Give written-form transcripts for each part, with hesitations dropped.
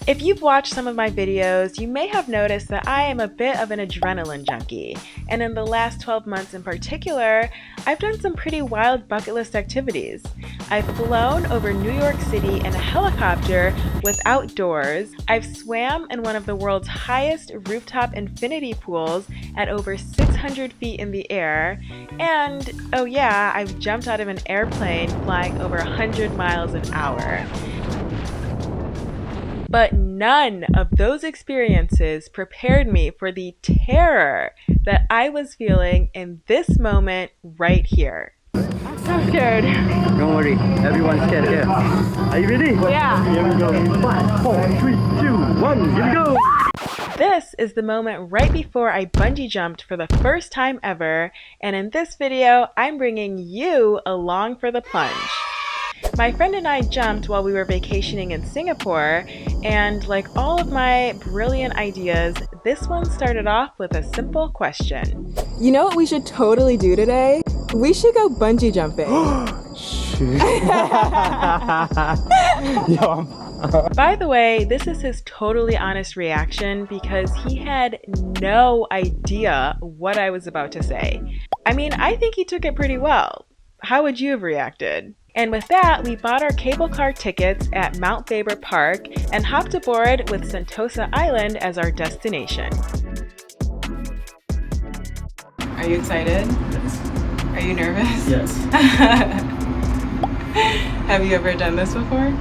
If you've watched some of my videos, you may have noticed that I am a bit of an adrenaline junkie, and in the last 12 months in particular, I've done some pretty wild bucket list activities. I've flown over New York City in a helicopter without doors, I've swam in one of the world's highest rooftop infinity pools at over 600 feet in the air, and oh yeah, I've jumped out of an airplane flying over 100 miles an hour. But none of those experiences prepared me for the terror that I was feeling in this moment right here. I'm so scared. Don't worry, everyone's scared here. Are you ready? Yeah. Here we go. 5, 4, 3, 2, 1, here we go! This is the moment right before I bungee jumped for the first time ever, and in this video, I'm bringing you along for the plunge. My friend and I jumped while we were vacationing in Singapore, and like all of my brilliant ideas, this one started off with a simple question. You know what we should totally do today? We should go bungee jumping. Shit. By the way, this is his totally honest reaction because he had no idea what I was about to say. I mean, I think he took it pretty well. How would you have reacted? And with that, we bought our cable car tickets at Mount Faber Park and hopped aboard with Sentosa Island as our destination. Are you excited? Yes. Are you nervous? Yes. Have you ever done this before?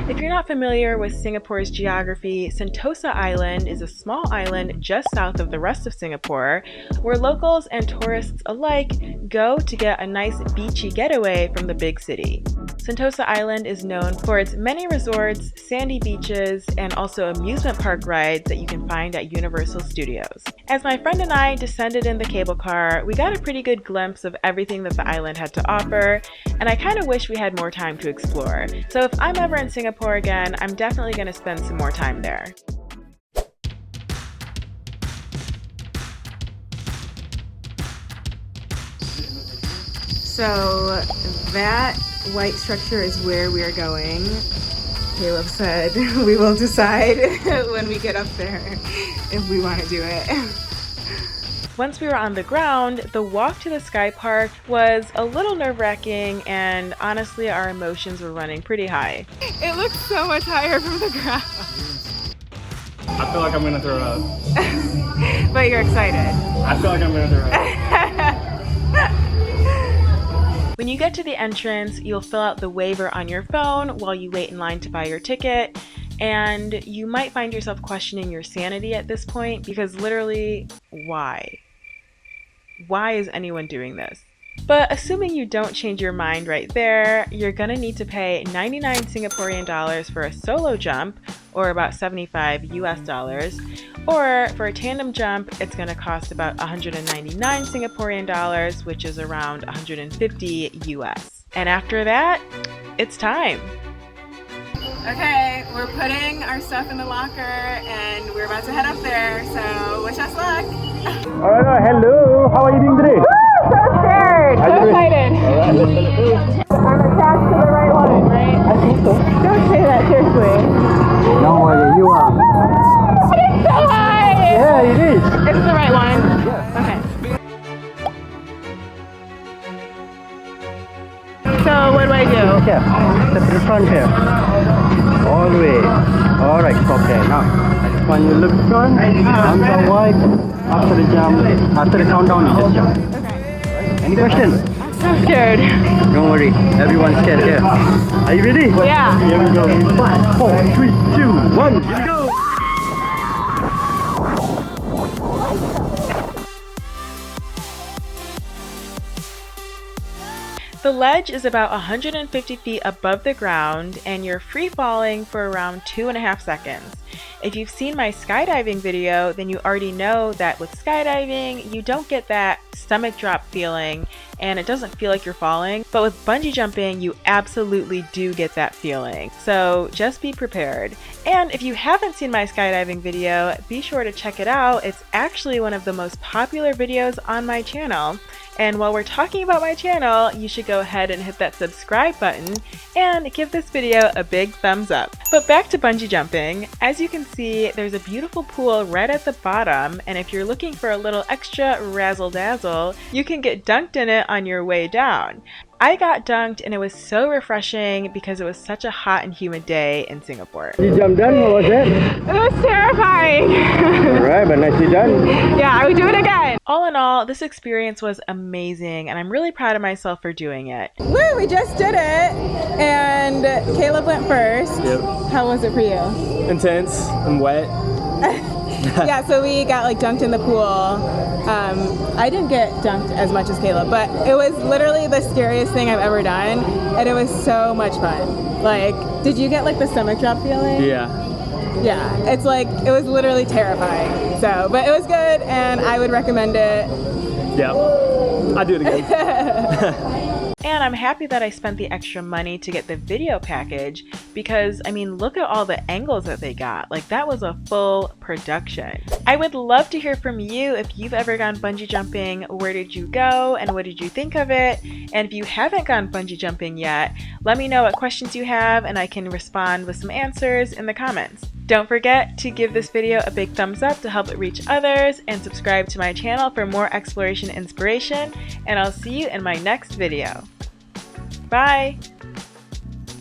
If you're not familiar with Singapore's geography, Sentosa Island is a small island just south of the rest of Singapore, where locals and tourists alike go to get a nice beachy getaway from the big city. Sentosa Island is known for its many resorts, sandy beaches, and also amusement park rides that you can find at Universal Studios. As my friend and I descended in the cable car, we got a pretty good glimpse of everything that the island had to offer, and I kind of wish we had more time to explore. So if I'm ever in Singapore again, I'm definitely going to spend some more time there. So that white structure is where we are going. Caleb said we will decide when we get up there if we want to do it. Once we were on the ground, the walk to the Sky Park was a little nerve-wracking, and honestly our emotions were running pretty high. It looks so much higher from the ground. I feel like I'm gonna throw up. But you're excited. I feel like I'm gonna throw up. When you get to the entrance, you'll fill out the waiver on your phone while you wait in line to buy your ticket, and you might find yourself questioning your sanity at this point because literally, why? Why is anyone doing this? But assuming you don't change your mind right there, you're gonna need to pay 99 Singaporean dollars for a solo jump, or about 75 US dollars, or for a tandem jump, it's gonna cost about 199 Singaporean dollars, which is around 150 US. And after that, it's time. Okay, we're putting our stuff in the locker and we're about to head up there, so wish us luck. Alright, hello. How are you doing today? So scared, so excited. I'm attached to the right one, right? I think so. Don't say that, seriously. Don't worry, you are. It's so high! Yeah, it is. It's the right one? Yeah. Okay. So what do I do? Here, step to the front here. All the way. Alright, stop there. Now, I just want you to look front, arms are wide. After the jump, after the countdown, you just jump. Okay. Any questions? So scared. Don't worry, everyone's scared here. Are you ready? Yeah. Here we go. 5, 4, 3, 2, 1, here we go! The ledge is about 150 feet above the ground and you're free falling for around 2.5 seconds. If you've seen my skydiving video, then you already know that with skydiving, you don't get that stomach drop feeling and it doesn't feel like you're falling. But with bungee jumping, you absolutely do get that feeling. So just be prepared. And if you haven't seen my skydiving video, be sure to check it out. It's actually one of the most popular videos on my channel. And while we're talking about my channel, you should go ahead and hit that subscribe button and give this video a big thumbs up. But back to bungee jumping. As you can see, there's a beautiful pool right at the bottom, and if you're looking for a little extra razzle dazzle, you can get dunked in it on your way down. I got dunked and it was so refreshing because it was such a hot and humid day in Singapore. You jumped done, what was it? It was terrifying. Alright, but nicely done. Yeah, I would do it again. All in all, this experience was amazing and I'm really proud of myself for doing it. Woo, we just did it. And Caleb went first. Yep. How was it for you? Intense and wet. Yeah, so we got like dunked in the pool. I didn't get dunked as much as Caleb, but it was literally the scariest thing I've ever done, and it was so much fun. Like, did you get like the stomach drop feeling? Yeah. Yeah, it's like, it was literally terrifying. So, but it was good, and I would recommend it. Yep. I'd do it again. And I'm happy that I spent the extra money to get the video package because, I mean, look at all the angles that they got. Like, that was a full production. I would love to hear from you if you've ever gone bungee jumping. Where did you go and what did you think of it? And if you haven't gone bungee jumping yet, let me know what questions you have and I can respond with some answers in the comments. Don't forget to give this video a big thumbs up to help it reach others and subscribe to my channel for more exploration inspiration, and I'll see you in my next video. Bye!